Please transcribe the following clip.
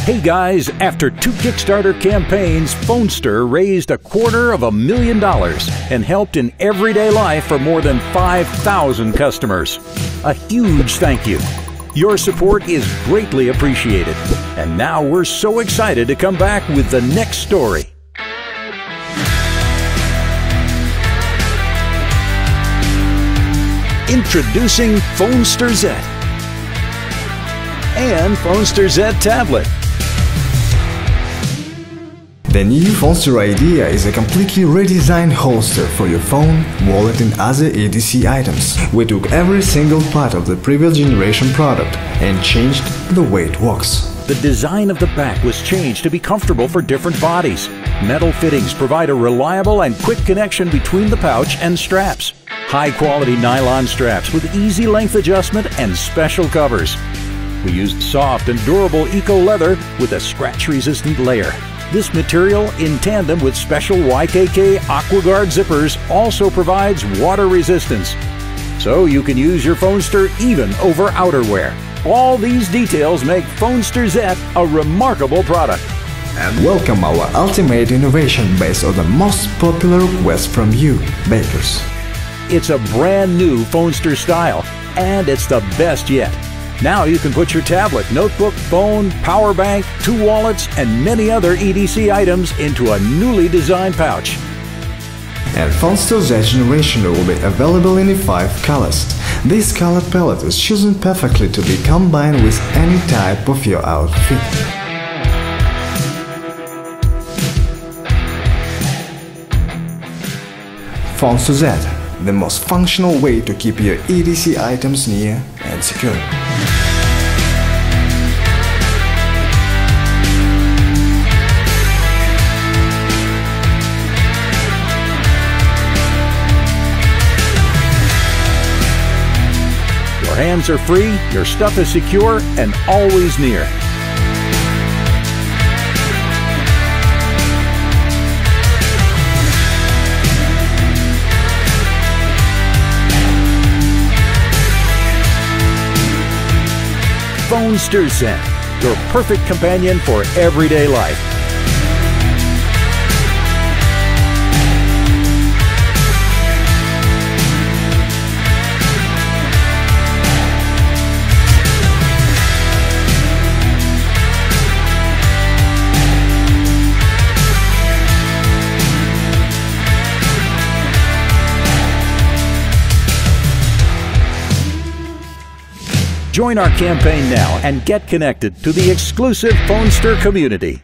Hey guys, after 2 Kickstarter campaigns, Phonster raised $250,000 and helped in everyday life for more than 5,000 customers. A huge thank you. Your support is greatly appreciated. And now we're so excited to come back with the next story. Introducing Phonster Z and Phonster Z Tablet. The new Phonster idea is a completely redesigned holster for your phone, wallet and other EDC items. We took every single part of the previous generation product and changed the way it walks. The design of the back was changed to be comfortable for different bodies. Metal fittings provide a reliable and quick connection between the pouch and straps. High-quality nylon straps with easy length adjustment and special covers. We used soft and durable eco-leather with a scratch-resistant layer. This material, in tandem with special YKK AquaGuard zippers, also provides water resistance. So you can use your Phonster even over outerwear. All these details make Phonster Z a remarkable product. And welcome our ultimate innovation based on the most popular request from you, bakers. It's a brand new Phonster style, and it's the best yet. Now you can put your tablet, notebook, phone, power bank, 2 wallets, and many other EDC items into a newly designed pouch. And Phonster Z generation will be available in 5 colors. This color palette is chosen perfectly to be combined with any type of your outfit. Phonster Z, the most functional way to keep your EDC items near and secure. Your hands are free, your stuff is secure, and always near. Phonster Z, your perfect companion for everyday life. Join our campaign now and get connected to the exclusive Phonster community.